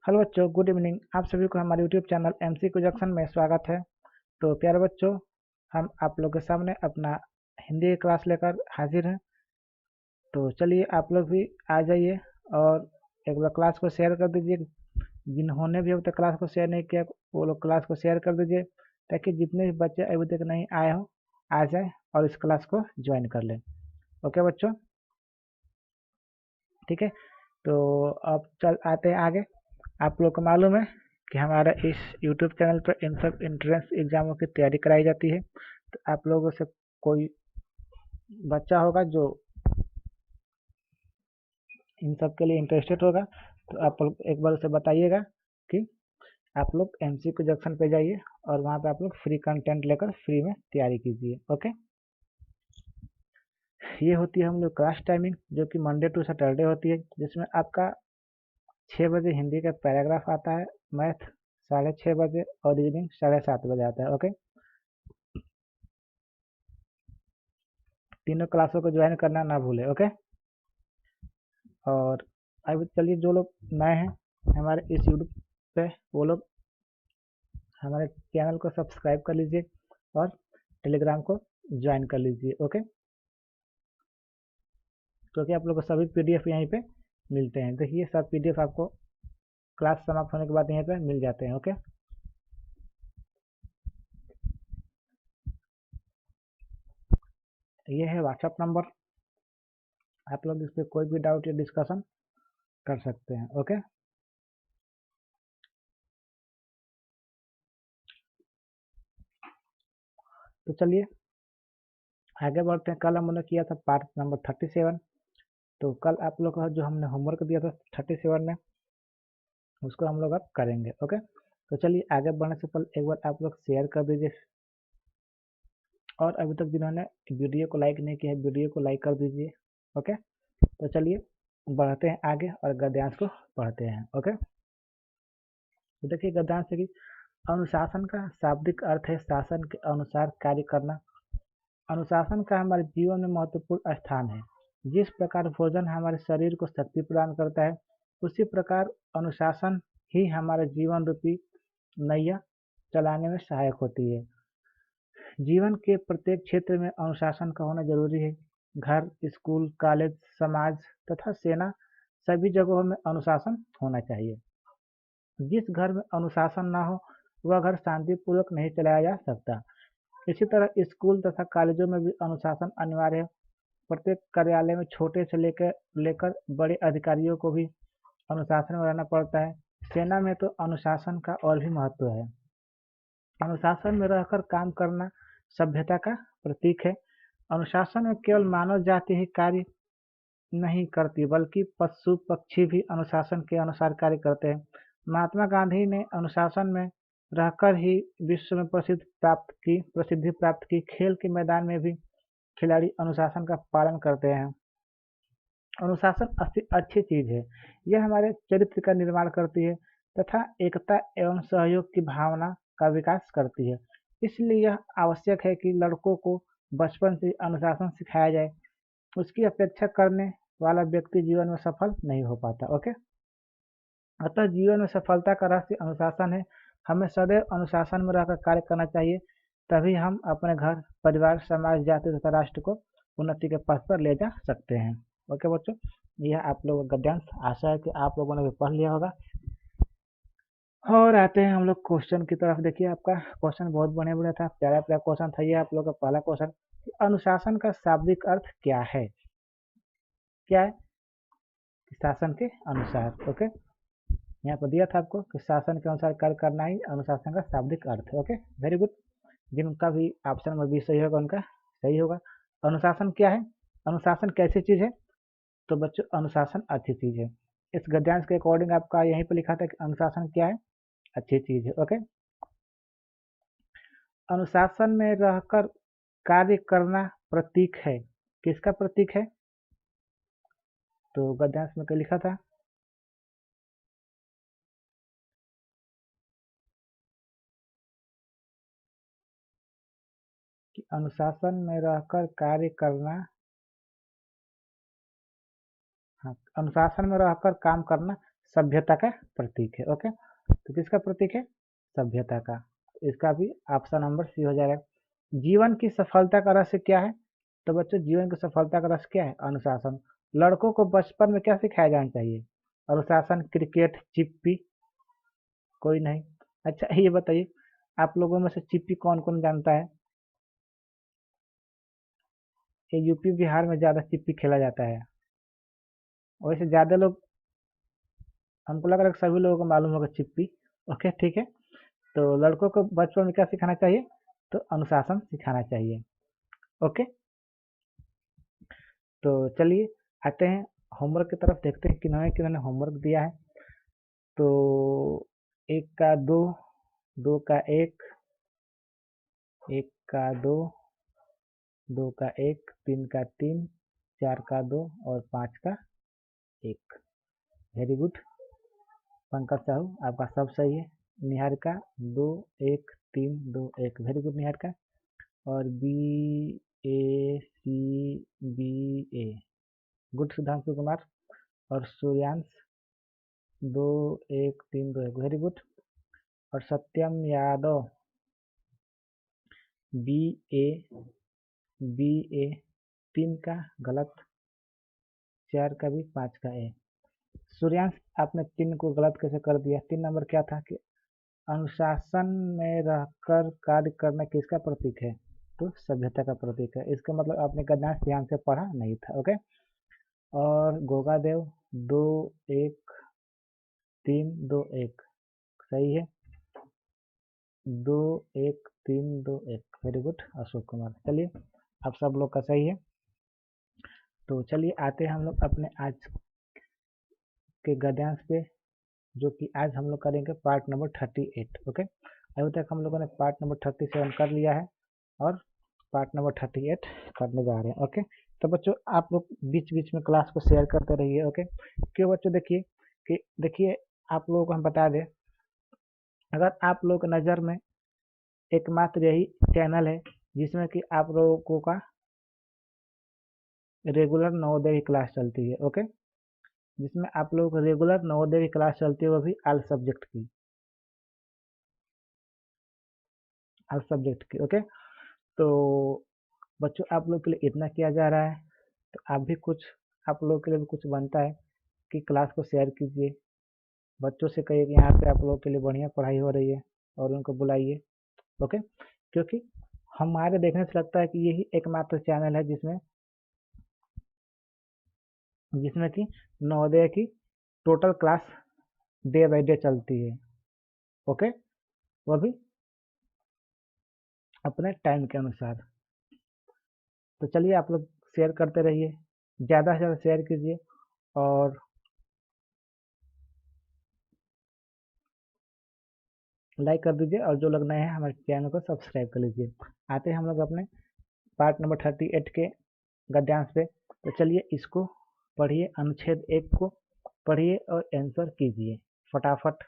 Hello बच्चों, good evening. आप सभी को हमारे यूट्यूब चैनल MCQ जंक्शन में स्वागत है। तो प्यारे बच्चों, हम आप लोगों के सामने अपना हिंदी की क्लास लेकर हाजिर हैं। तो चलिए आप लोग भी आ जाइए और एक बार क्लास को शेयर कर दीजिए। जिन्होंने भी अभी तक क्लास को शेयर नहीं किया वो लोग क्लास को शेयर कर दीजिए, ताकि जितने भी बच्चे अभी तक नहीं आए हों आ जाए और इस क्लास को ज्वाइन कर लें। ओके बच्चों, ठीक है। तो अब चल आते हैं आगे। आप लोग को मालूम है कि हमारा इस YouTube चैनल पर इन सब एंट्रेंस एग्जामों की तैयारी कराई जाती है। तो आप लोगों से कोई बच्चा होगा जो इन सब के लिए इंटरेस्टेड होगा, तो आप लोग एक बार उसे बताइएगा कि आप लोग MCQ जंक्शन पे जाइए और वहाँ पे आप लोग फ्री कंटेंट लेकर फ्री में तैयारी कीजिए। ओके, ये होती है हम लोग क्लास टाइमिंग, जो कि मंडे टू सैटरडे होती है, जिसमें आपका 6 बजे हिंदी का पैराग्राफ आता है, मैथ 6:30 बजे और रीजनिंग 7:30 बजे आता है। ओके, तीनों क्लासों को ज्वाइन करना ना भूले। ओके, और अब चलिए, जो लोग नए हैं हमारे इस यूट्यूब पे, वो लोग हमारे चैनल को सब्सक्राइब कर लीजिए और टेलीग्राम को ज्वाइन कर लीजिए। ओके, क्योंकि आप लोग को सभी PDF यहीं पे मिलते हैं। देखिए, सब PDF आपको क्लास समाप्त होने के बाद यहीं पे मिल जाते हैं। ओके, ये है व्हाट्सएप नंबर। आप लोग इस पर कोई भी डाउट या डिस्कशन कर सकते हैं। ओके, तो चलिए आगे बढ़ते हैं। कल हमने किया था पार्ट नंबर 37। तो कल आप लोग का जो हमने होमवर्क दिया था 37 में, उसको हम लोग अब करेंगे। ओके, तो चलिए आगे बढ़ने से पहले एक बार आप लोग शेयर कर दीजिए, और अभी तक जिन्होंने वीडियो को लाइक नहीं किया है वीडियो को लाइक कर दीजिए। ओके, तो चलिए बढ़ते हैं आगे और गद्यांश को पढ़ते हैं। ओके, तो देखिए गद्यांश की अनुशासन का शाब्दिक अर्थ है शासन के अनुसार कार्य करना। अनुशासन का हमारे जीवन में महत्वपूर्ण स्थान है। जिस प्रकार भोजन हमारे शरीर को शक्ति प्रदान करता है, उसी प्रकार अनुशासन ही हमारे जीवन रूपी नैया चलाने में सहायक होती है। जीवन के प्रत्येक क्षेत्र में अनुशासन का होना जरूरी है। घर, स्कूल, कॉलेज, समाज तथा सेना, सभी जगहों में अनुशासन होना चाहिए। जिस घर में अनुशासन न हो वह घर शांतिपूर्वक नहीं चलाया जा सकता। इसी तरह स्कूल तथा कॉलेजों में भी अनुशासन अनिवार्य है। प्रत्येक कार्यालय में छोटे से लेकर लेकर बड़े अधिकारियों को भी अनुशासन में रहना पड़ता है। सेना में तो अनुशासन का और भी महत्व है। अनुशासन में रहकर काम करना सभ्यता का प्रतीक है। अनुशासन में केवल मानव जाति ही कार्य नहीं करती, बल्कि पशु पक्षी भी अनुशासन के अनुसार कार्य करते हैं। महात्मा गांधी ने अनुशासन में रहकर ही विश्व में प्रसिद्धि प्राप्त की। खेल के मैदान में भी खिलाड़ी अनुशासन का पालन करते हैं। अनुशासन अच्छी चीज है। यह हमारे चरित्र का निर्माण करती है तथा एकता एवं सहयोग की भावना का विकास करती है। इसलिए यह आवश्यक है कि लड़कों को बचपन से अनुशासन सिखाया जाए। उसकी अपेक्षा करने वाला व्यक्ति जीवन में सफल नहीं हो पाता। ओके, अतः जीवन में सफलता का रहस्य अनुशासन है। हमें सदैव अनुशासन में रहकर कार्य करना चाहिए, तभी हम अपने घर, परिवार, समाज, जाति तथा राष्ट्र को उन्नति के पथ पर ले जा सकते हैं। ओके बच्चों, यह आप लोगों का गद्यांश। आशा है कि आप लोगों ने भी पढ़ लिया होगा। और आते हैं हम लोग क्वेश्चन की तरफ। देखिए, आपका क्वेश्चन बहुत बढ़िया बढ़िया था, प्यारा प्यारा क्वेश्चन था ये आप लोग का पहला क्वेश्चन। अनुशासन का शाब्दिक अर्थ क्या है? क्या है? शासन के अनुसार। ओके, यहाँ पर दिया था आपको कि शासन के अनुसार कार्य करना ही अनुशासन का शाब्दिक अर्थ है। Okay, very good. जिनका भी ऑप्शन नंबर 20 सही होगा उनका सही होगा। अनुशासन क्या है? अनुशासन कैसी चीज है? तो बच्चों, अनुशासन अच्छी चीज है। इस गद्यांश के अकॉर्डिंग आपका यहीं पर लिखा था कि अनुशासन क्या है? अच्छी चीज है। ओके, अनुशासन में रहकर कार्य करना प्रतीक है। किसका प्रतीक है? तो गद्यांश में क्या लिखा था? कि अनुशासन में रहकर कार्य करना, हाँ, अनुशासन में रहकर काम करना सभ्यता का प्रतीक है। ओके, तो किसका प्रतीक है? सभ्यता का। इसका भी ऑप्शन नंबर सी हो जाएगा। जीवन की सफलता का रहस्य क्या है? तो बच्चों जीवन की सफलता का रहस्य क्या है? अनुशासन। लड़कों को बचपन में क्या सिखाया जाना चाहिए? अनुशासन। क्रिकेट, चिप्पी, कोई नहीं। अच्छा ये बताइए, आप लोगों में से चिप्पी कौन कौन जानता है? ये यूपी बिहार में ज्यादा चिप्पी खेला जाता है। वैसे ज्यादा लोग, हमको लग रहा है कि सभी लोगों को मालूम होगा चिप्पी। ओके ठीक है। तो लड़कों को बचपन में क्या सिखाना चाहिए? तो अनुशासन सिखाना चाहिए। ओके, तो चलिए आते हैं होमवर्क की तरफ, देखते हैं किन्होंने होमवर्क दिया है। तो एक का दो, दो का एक, एक का दो, दो का एक, तीन का तीन, चार का दो और पाँच का एक। Very good. पंकज साहू आपका सब सही है। निहारिका दो, एक, तीन, दो, एक। Very good Niharika. और बी ए सी बी ए, गुड सुधांशु कुमार। और सूर्यांश दो, एक, तीन, दो, एक। Very good. और सत्यम यादव बी ए, बी ए, तीन का गलत, चार का भी, पाँच का ए। सूर्यांश आपने तीन को गलत कैसे कर दिया? तीन नंबर क्या था कि अनुशासन में रहकर कार्य करना किसका प्रतीक है? तो सभ्यता का प्रतीक है। इसका मतलब आपने गद्यांश ध्यान से पढ़ा नहीं था। ओके। और गोगादेव दो, एक, तीन, दो, एक। सही है। दो, एक, तीन, दो, एक। Very good Ashok Kumar. चलिए अब सब लोग का सही है। तो चलिए आते हैं हम लोग अपने आज के गद्यांश पे, जो कि आज हम लोग करेंगे पार्ट नंबर 38। ओके, अभी तक हम लोगों ने पार्ट नंबर 37 कर लिया है और पार्ट नंबर 38 करने जा रहे हैं। ओके, तो बच्चों आप लोग बीच बीच में क्लास को शेयर करते रहिए। ओके, क्यों बच्चों? देखिए आप लोगों को हम बता दें, अगर आप लोग की नज़र में एकमात्र यही चैनल है जिसमें कि आप लोगों का रेगुलर नवोदय की क्लास चलती है। ओके, जिसमें आप लोगों को रेगुलर नवोदय की क्लास चलती है, वो भी ऑल सब्जेक्ट की, ऑल सब्जेक्ट की। ओके, तो बच्चों आप लोग के लिए इतना किया जा रहा है, तो आप भी कुछ, आप लोगों के लिए भी कुछ बनता है कि क्लास को शेयर कीजिए, बच्चों से कहिए कि यहाँ पे आप लोगों के लिए बढ़िया पढ़ाई हो रही है और उनको बुलाइए। ओके, क्योंकि हमारे देखने से लगता है कि यही एकमात्र चैनल है जिसमें जिसमें कि नवोदय की total class day by day चलती है। ओके, वो भी अपने टाइम के अनुसार। तो चलिए आप लोग शेयर करते रहिए, ज़्यादा से ज़्यादा शेयर कीजिए और लाइक कर दीजिए, और जो लोग नए हैं हमारे चैनल को सब्सक्राइब कर लीजिए। आते हैं हम लोग अपने पार्ट नंबर 38 के गद्यांश पे। तो चलिए इसको पढ़िए, अनुच्छेद एक को पढ़िए और आंसर कीजिए फटाफट।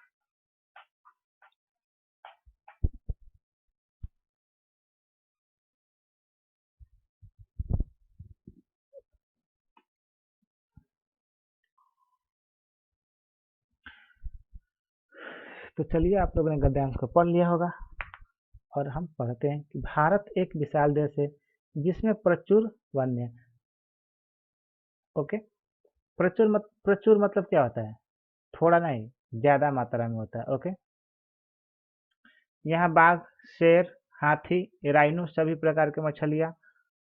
तो चलिए आप लोगों ने गद्यांश को पढ़ लिया होगा और हम पढ़ते हैं कि भारत एक विशाल देश है जिसमें प्रचुर वन्य। ओके, प्रचुर मतलब क्या होता है? थोड़ा नहीं, ज्यादा मात्रा में होता है। ओके, यहाँ बाघ, शेर, हाथी, राइनो, सभी प्रकार के मछलियाँ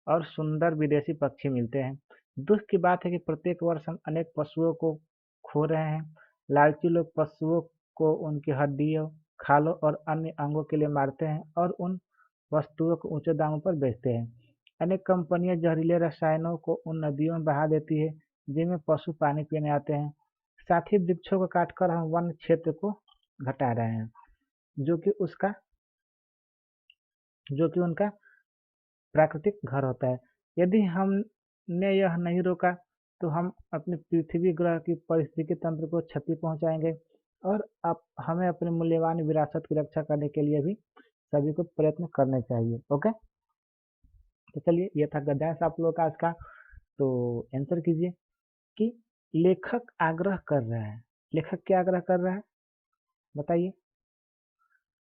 और सुंदर विदेशी पक्षी मिलते हैं। दुख की बात है कि प्रत्येक वर्ष हम अनेक पशुओं को खो रहे हैं। लालची लोग पशुओं को उनकी हड्डियों, खालों और अन्य अंगों के लिए मारते हैं और उन वस्तुओं को ऊंचे दामों पर बेचते हैं। अनेक कंपनियां जहरीले रसायनों को उन नदियों में बहा देती है जिनमें पशु पानी पीने आते हैं। साथ ही वृक्षों को काटकर हम वन क्षेत्र को घटा रहे हैं, जो कि उसका जो कि उनका प्राकृतिक घर होता है। यदि हमने यह नहीं रोका तो हम अपने पृथ्वी ग्रह की पारिस्थितिकी तंत्र को क्षति पहुंचाएंगे और अब हमें अपने मूल्यवान विरासत की रक्षा करने के लिए भी सभी को प्रयत्न करने चाहिए। ओके, तो चलिए ये था गद्यांश आप लोगों का आज का। तो आंसर कीजिए कि लेखक आग्रह कर रहा है लेखक क्या आग्रह कर रहा है बताइए?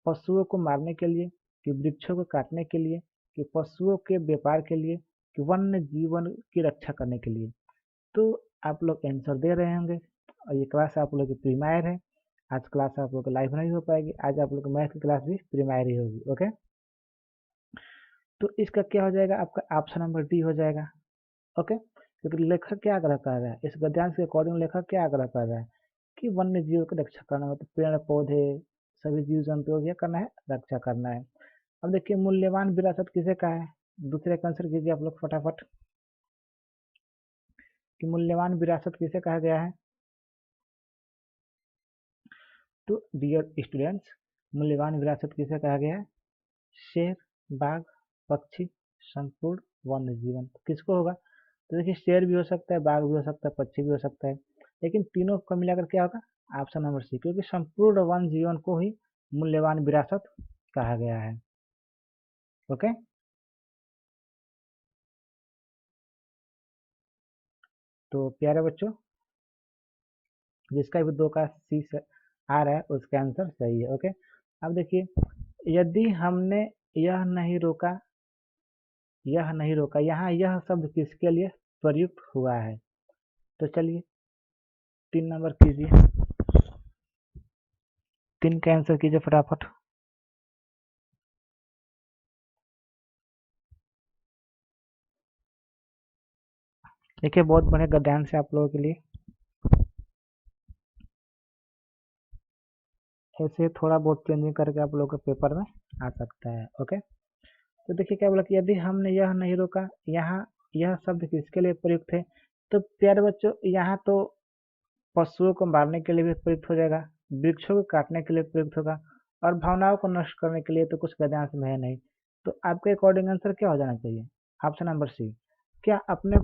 पशुओं को मारने के लिए, कि वृक्षों को काटने के लिए, कि पशुओं के व्यापार के लिए, कि वन्य जीवन की रक्षा करने के लिए? तो आप लोग आंसर दे रहे होंगे। और ये क्लास आप लोग की प्रीमायर है। आज क्लास आप लोग लाइव नहीं हो पाएगी, आज आप लोग की मैथ की क्लास भी प्रीमायर ही होगी। ओके, तो इसका क्या हो जाएगा? आपका ऑप्शन नंबर डी हो जाएगा। ओके, क्योंकि लेखक क्या आग्रह कर रहा है इस गद्यांश के अकॉर्डिंग? लेखक क्या आग्रह कर रहा है कि वन्य जीव की रक्षा करना, मतलब पेड़ पौधे सभी जीव जंतुओं की करना है, रक्षा करना है। अब देखिए, मूल्यवान विरासत किसे कहा है? दूसरे का आंसर कीजिए आप लोग फटाफट, कि मूल्यवान विरासत किसे कहा गया है? तो डियर स्टूडेंट्स, मूल्यवान विरासत किसे कहा गया है? शेर, बाघ, पक्षी, संपूर्ण वन्य जीवन। तो किसको होगा? तो देखिए, शेर भी हो सकता है, बाघ भी हो सकता है, पक्षी भी हो सकता है, लेकिन तीनों को मिलाकर क्या होगा? ऑप्शन नंबर सी, क्योंकि संपूर्ण वन्य जीवन को ही मूल्यवान विरासत कहा गया है। ओके, तो प्यारे बच्चों, जिसका भी दो का सी आ रहा है उसका आंसर सही है। ओके, अब देखिए, यदि हमने यह नहीं रोका, यह नहीं रोका, यहाँ यह शब्द किसके लिए प्रयुक्त हुआ है? तो चलिए 3 नंबर कीजिए, 3 का आंसर कीजिए फटाफट। देखिए, बहुत बढ़िया गद्यांश है आप लोगों के लिए। ऐसे थोड़ा बहुत चेंजिंग करके आप लोगों के पेपर में आ सकता है। ओके, तो देखिए क्या बोला कि यदि हमने यह नहीं रोका, यहाँ यह शब्द किसके लिए प्रयुक्त है? तो प्यारे बच्चों, यहाँ तो पशुओं को मारने के लिए भी प्रयुक्त हो जाएगा, वृक्षों को काटने के लिए प्रयुक्त होगा, और भावनाओं को नष्ट करने के लिए तो कुछ गद्यांश में है नहीं। तो आपके अकॉर्डिंग आंसर क्या हो जाना चाहिए? Option number C. क्या अपने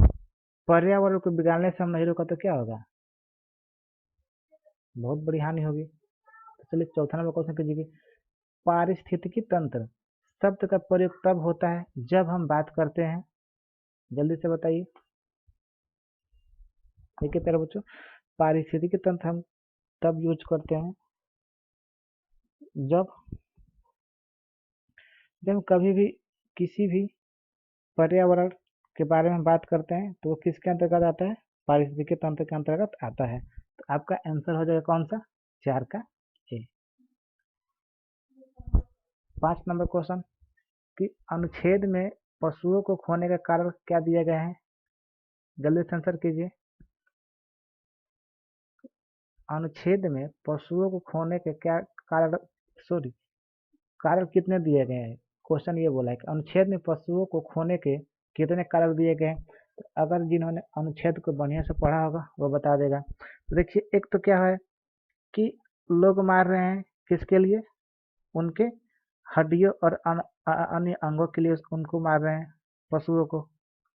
पर्यावरण को बिगाड़ने से हम नहीं रोका तो क्या होगा? बहुत बड़ी हानि होगी। तो चलिए चौथा नंबर क्वेश्चन कीजिए। पारिस्थितिकी तंत्र शब्द का प्रयोग तब होता है जब हम बात करते हैं, जल्दी से बताइए। देखिए प्यारे बच्चों, पारिस्थितिकी तंत्र हम तब यूज करते हैं जब जब हम कभी भी किसी भी पर्यावरण के बारे में बात करते हैं तो वो किसके अंतर्गत आता है? पारिस्थितिकी तंत्र के अंतर्गत आता है। तो आपका आंसर हो जाएगा कौन सा? 4 का ए। 5 नंबर क्वेश्चन, कि अनुच्छेद में पशुओं को खोने का कारण क्या दिया गया है? जल्दी से आंसर कीजिए। अनुच्छेद में पशुओं को खोने के क्या कारण, सॉरी, कारण कितने दिए गए हैं? क्वेश्चन ये बोला है कि अनुच्छेद में पशुओं को खोने के कितने कारण दिए गए हैं? तो अगर जिन्होंने अनुच्छेद को बढ़िया से पढ़ा होगा वो बता देगा। तो देखिए, एक तो क्या है कि लोग मार रहे हैं किसके लिए? उनके हड्डियों और अन्य अंगों के लिए उनको मार रहे हैं, पशुओं को।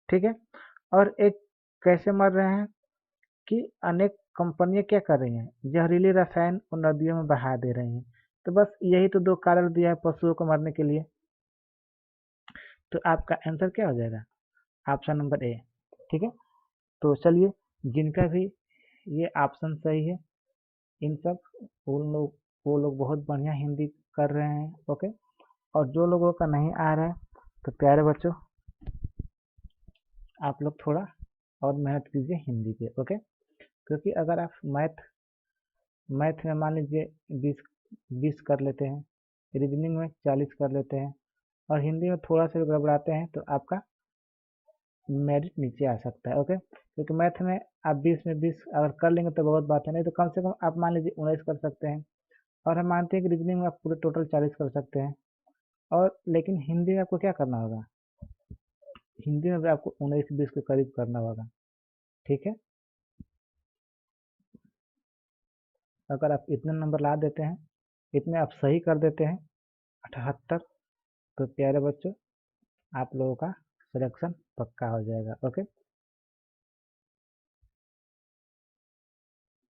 ठीक है, और एक कैसे मर रहे हैं कि अनेक कंपनियां क्या कर रही हैं, जहरीले रसायन उन नदियों में बहा दे रही हैं। तो बस यही तो 2 कारण दिया है पशुओं को मरने के लिए। तो आपका आंसर क्या हो जाएगा? Option number A. ठीक है, तो चलिए, जिनका भी ये ऑप्शन सही है, इन सब वो लोग बहुत बढ़िया हिंदी कर रहे हैं। ओके, और जो लोगों का नहीं आ रहा है, तो प्यारे बच्चों, आप लोग थोड़ा और मेहनत कीजिए हिंदी पे। ओके, क्योंकि अगर आप मैथ मैथ में मान लीजिए 20 कर लेते हैं, रीजनिंग में 40 कर लेते हैं, और हिंदी में थोड़ा सा भी गड़बड़ाते हैं तो आपका मेरिट नीचे आ सकता है। ओके, क्योंकि मैथ में आप 20 में 20 अगर कर लेंगे तो बहुत बात है, नहीं तो कम से कम आप मान लीजिए 19 कर सकते हैं। और हम मानते हैं कि रीजनिंग में आप पूरे टोटल 40 कर सकते हैं, और लेकिन हिंदी में आपको क्या करना होगा? हिंदी में भी आपको 19-20 के करीब करना होगा। ठीक है, अगर आप इतने नंबर ला देते हैं, इतने आप सही कर देते हैं, 78, तो प्यारे बच्चों, आप लोगों का सिलेक्शन पक्का हो जाएगा। ओके,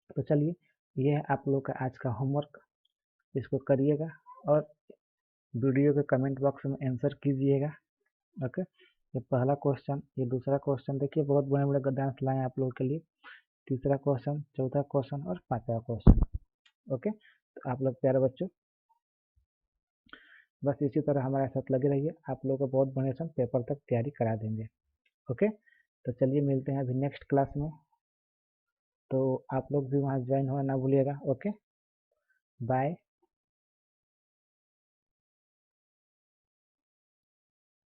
तो चलिए, ये है आप लोगों का आज का होमवर्क, इसको करिएगा और वीडियो के कमेंट बॉक्स में आंसर कीजिएगा। ओके, ये पहला क्वेश्चन, ये दूसरा क्वेश्चन। देखिए, बहुत बड़े बड़े गद्यांश लाए हैं आप लोगों के लिए। तीसरा क्वेश्चन, चौथा क्वेश्चन और पांचवा क्वेश्चन। ओके, तो आप लोग प्यारे बच्चों बस इसी तरह हमारे साथ लगे रहिए, आप लोगों को बहुत बढ़िया से पेपर तक तैयारी करा देंगे। ओके, तो चलिए मिलते हैं अभी नेक्स्ट क्लास में, तो आप लोग भी वहाँ ज्वाइन होना ना भूलिएगा। Okay, bye.